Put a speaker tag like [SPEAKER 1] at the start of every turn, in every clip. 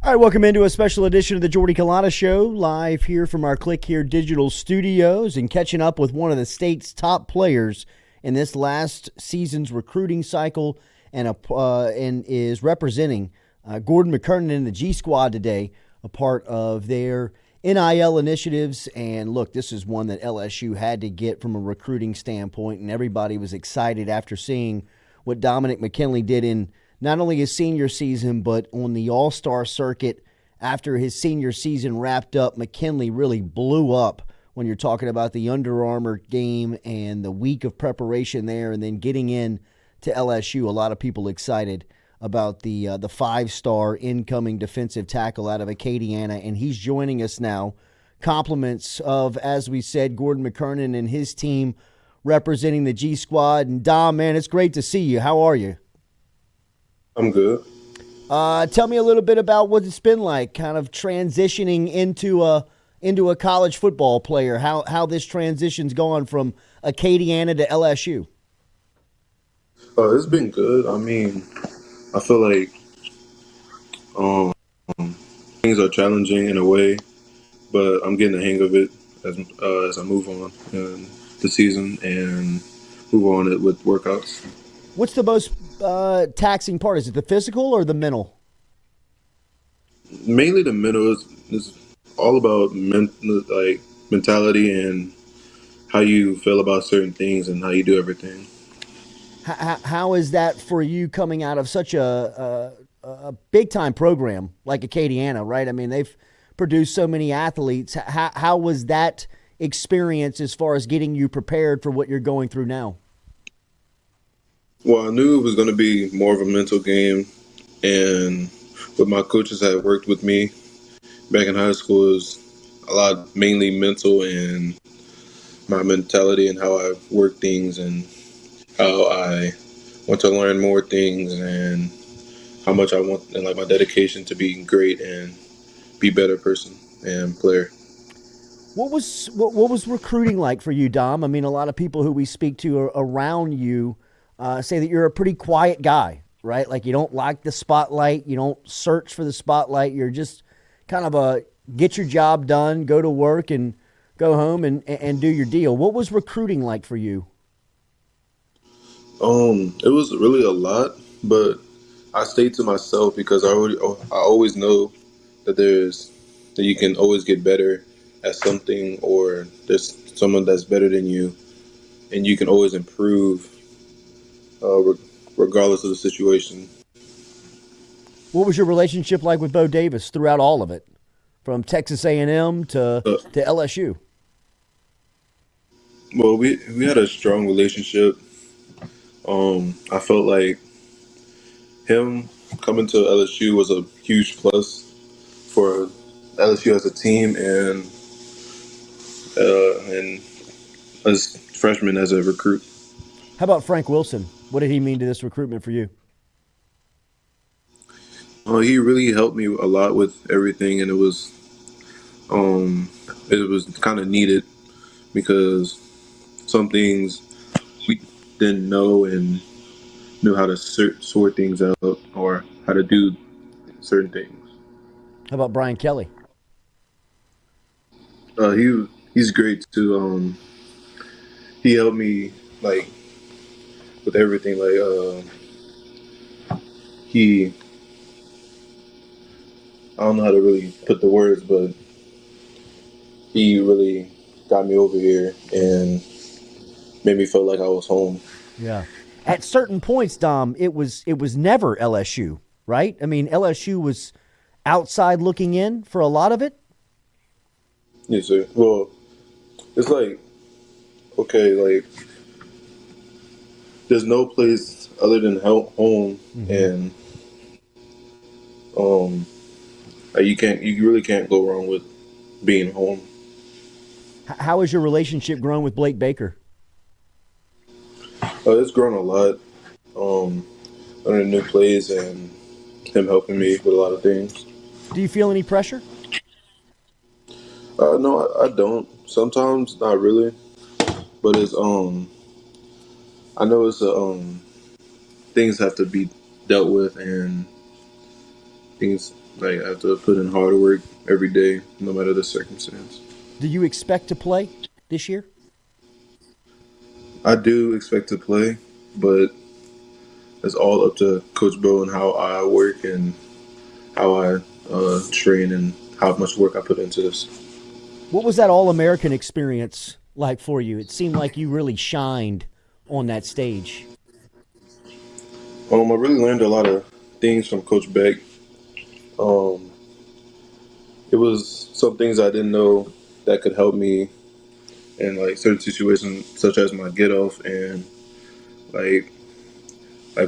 [SPEAKER 1] All right, welcome into a special edition of the Jordy Culotta Show, live here from our Click Here Digital Studios and catching up with one of the state's top players in this last season's recruiting cycle and is representing Gordon McKernan in the G Squad today, a part of their NIL initiatives. And look, this is one that LSU had to get from a recruiting standpoint, and everybody was excited after seeing what Dominick McKinley did in not only his senior season, but on the All-Star circuit after his senior season wrapped up. McKinley really blew up when you're talking about the Under Armour game and the week of preparation there, and then getting in to LSU. A lot of people excited about the five-star incoming defensive tackle out of Acadiana, and he's joining us now. Compliments of, as we said, Gordon McKernan and his team representing the G Squad. And Dom, man, it's great to see you. How are you?
[SPEAKER 2] I'm good.
[SPEAKER 1] Tell me a little bit about what it's been like, kind of transitioning into a college football player. How this transition's gone from Acadiana to LSU.
[SPEAKER 2] It's been good. I mean, I feel like things are challenging in a way, but I'm getting the hang of it as I move on in the season and move on it with workouts.
[SPEAKER 1] What's the most taxing part? Is it the physical or the mental?
[SPEAKER 2] Mainly the mental is all about mentality and how you feel about certain things and how you do everything.
[SPEAKER 1] How is that for you coming out of such a big-time program like Acadiana, right? I mean, they've produced so many athletes. How was that experience as far as getting you prepared for what you're going through now?
[SPEAKER 2] Well, I knew it was going to be more of a mental game, and what my coaches had worked with me back in high school is a lot mainly mental and my mentality and how I work things and how I want to learn more things and how much I want and like my dedication to be great and be a better person and player.
[SPEAKER 1] What was recruiting like for you, Dom? I mean, a lot of people who we speak to around you say that you're a pretty quiet guy, right? Like you don't like the spotlight, you don't search for the spotlight. You're just kind of a get your job done, go to work, and go home and do your deal. What was recruiting like for you?
[SPEAKER 2] It was really a lot, but I stayed to myself because I always know that you can always get better at something, or there's someone that's better than you, and you can always improve, regardless of the situation.
[SPEAKER 1] What was your relationship like with Bo Davis throughout all of it, from Texas A&M to LSU?
[SPEAKER 2] Well, we had a strong relationship. I felt like him coming to LSU was a huge plus for LSU as a team and as freshmen as a recruit.
[SPEAKER 1] How about Frank Wilson? What did he mean to this recruitment for you?
[SPEAKER 2] He really helped me a lot with everything, and um, it was kind of needed because some things we didn't know and knew how to sort things out or how to do certain things.
[SPEAKER 1] How about Brian Kelly?
[SPEAKER 2] He's great too. He helped me like with everything. He I don't know how to really put the words, but he really got me over here and made me feel like I was home.
[SPEAKER 1] Yeah. At certain points, Dom, it was never LSU, right? I mean, LSU was outside looking in for a lot of it.
[SPEAKER 2] Yes, sir. Well, it's like okay, like there's no place other than home, and um, you really can't go wrong with being home.
[SPEAKER 1] How has your relationship grown with Blake Baker?
[SPEAKER 2] It's grown a lot. Um, Learning new plays and him helping me with a lot of things.
[SPEAKER 1] Do you feel any pressure?
[SPEAKER 2] No, I don't. Sometimes not really, but it's I know it's things have to be dealt with and things Like I have to put in hard work every day, no matter the circumstance.
[SPEAKER 1] Do you expect to play this year?
[SPEAKER 2] I do expect to play, but it's all up to Coach Bo and how I work and how I train and how much work I put into this.
[SPEAKER 1] What was that All-American experience like for you? It seemed like you really shined on that stage.
[SPEAKER 2] I really learned a lot of things from Coach Beck. Um, it was some things I didn't know that could help me in like certain situations, such as my get off and like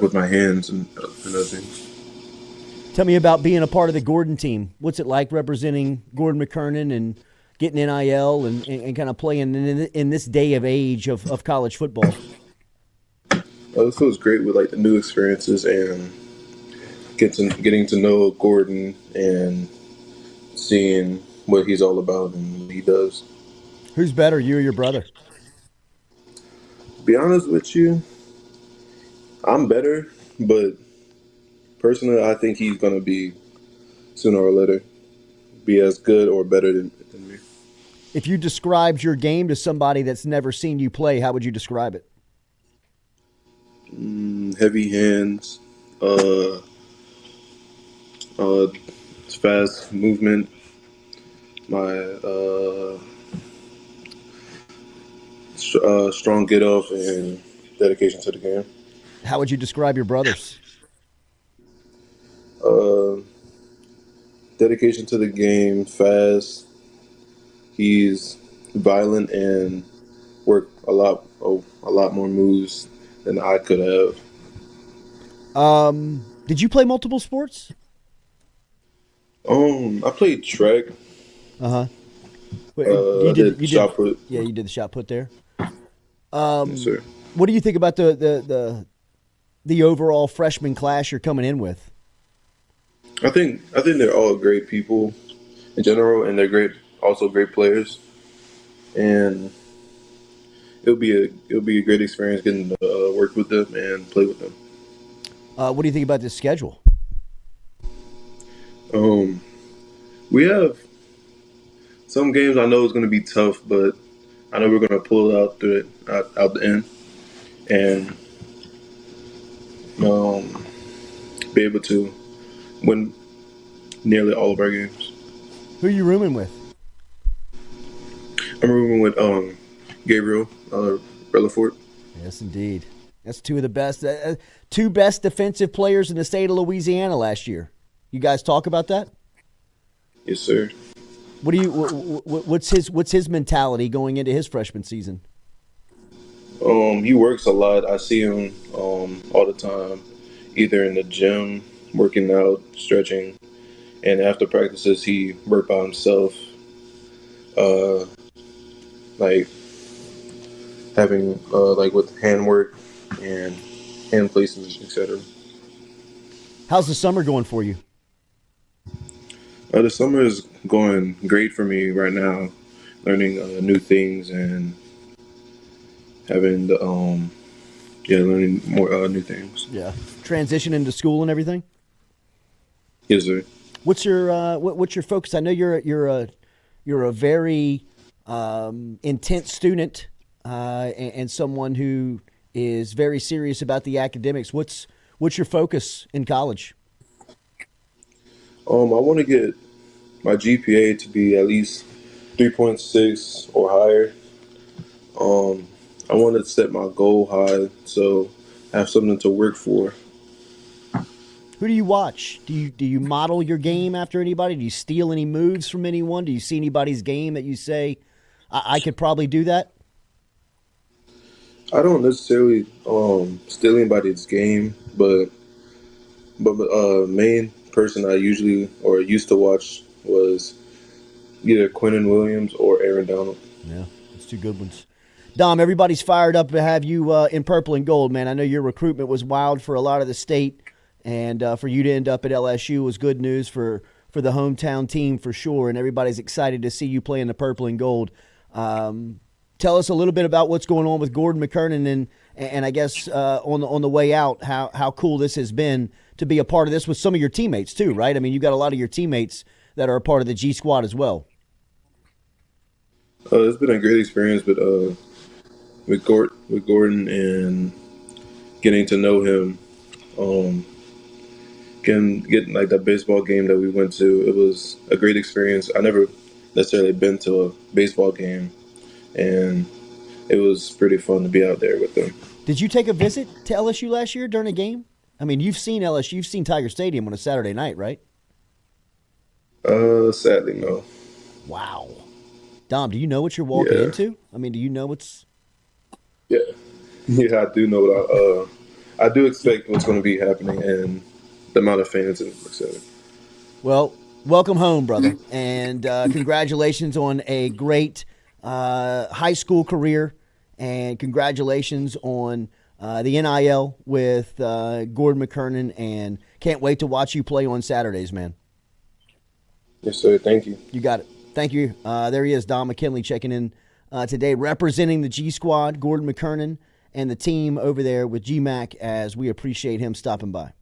[SPEAKER 2] with my hands and other things.
[SPEAKER 1] Tell me about being a part of the Gordon team. What's it like representing Gordon McKernan and getting NIL and kind of playing in this day of age of college football?
[SPEAKER 2] It feels great with like the new experiences and getting to know Gordon and seeing what he's all about and what he does.
[SPEAKER 1] Who's better, you or your brother?
[SPEAKER 2] To be honest with you, I'm better, but personally, I think he's gonna be sooner or later be as good or better than me.
[SPEAKER 1] If you described your game to somebody that's never seen you play, how would you describe it?
[SPEAKER 2] Heavy hands, uh, uh, fast movement, my strong get off, and dedication to the game.
[SPEAKER 1] How would you describe your brothers?
[SPEAKER 2] Uh, Dedication to the game, fast. He's violent and worked a lot more moves than I could have.
[SPEAKER 1] Did you play multiple sports?
[SPEAKER 2] I played track.
[SPEAKER 1] Uh huh.
[SPEAKER 2] I did shot put.
[SPEAKER 1] Yeah, you did the shot put there.
[SPEAKER 2] Yes, sir.
[SPEAKER 1] What do you think about the overall freshman class you're coming in with?
[SPEAKER 2] I think they're all great people in general, and they're great players. And it'll be a great experience getting to work with them and play with them.
[SPEAKER 1] What do you think about this schedule?
[SPEAKER 2] Um, we have some games I know is going to be tough, but I know we're going to pull it out through it out the end and um, be able to win nearly all of our games.
[SPEAKER 1] Who are you rooming with?
[SPEAKER 2] I'm rooming with Gabriel Relafort.
[SPEAKER 1] Yes, indeed. That's two best defensive players in the state of Louisiana last year. You guys talk about that?
[SPEAKER 2] Yes, sir.
[SPEAKER 1] What's his mentality going into his freshman season?
[SPEAKER 2] He works a lot. I see him all the time, either in the gym, working out, stretching, and after practices, he worked by himself, uh, like having like with hand work and hand placement, etc.
[SPEAKER 1] How's the summer going for you?
[SPEAKER 2] The summer is going great for me right now, learning new things and having the learning more new things.
[SPEAKER 1] Yeah. Transition into school and everything?
[SPEAKER 2] Yes, sir.
[SPEAKER 1] What's your focus? I know you're a very intense student and someone who is very serious about the academics. What's your focus in college?
[SPEAKER 2] I want to get my GPA to be at least 3.6 or higher. I want to set my goal high, so I have something to work for.
[SPEAKER 1] Who do you watch? Do you model your game after anybody? Do you steal any moves from anyone? Do you see anybody's game that you say, I could probably do that?
[SPEAKER 2] I don't necessarily steal anybody's game, but main person I usually or used to watch was either Quentin Williams or Aaron Donald.
[SPEAKER 1] Yeah, it's two good ones. Dom, everybody's fired up to have you in purple and gold, man. I know your recruitment was wild for a lot of the state, and for you to end up at LSU was good news for the hometown team for sure, and everybody's excited to see you play in the purple and gold. tell us a little bit about what's going on with Gordon McKernan and I guess on the way out, how cool this has been to be a part of this with some of your teammates too, right? I mean, you got a lot of your teammates that are a part of the G Squad as well.
[SPEAKER 2] It's been a great experience with Gordon and getting to know him. Getting like that baseball game that we went to, it was a great experience. I never necessarily been to a baseball game, and it was pretty fun to be out there with them.
[SPEAKER 1] Did you take a visit to LSU last year during a game? I mean, you've seen LSU, you've seen Tiger Stadium on a Saturday night, right?
[SPEAKER 2] Sadly, no.
[SPEAKER 1] Wow. Dom, do you know what you're walking into? I mean, do you know what's...
[SPEAKER 2] Yeah. Yeah, I do know what I do expect what's going to be happening and the amount of fans and etc.
[SPEAKER 1] Well, welcome home, brother, and congratulations on a great high school career, and congratulations on the NIL with Gordon McKernan, and can't wait to watch you play on Saturdays, man.
[SPEAKER 2] Yes, sir. Thank you.
[SPEAKER 1] You got it. Thank you. There he is, Dom McKinley, checking in today, representing the G Squad, Gordon McKernan, and the team over there with GMAC, as we appreciate him stopping by.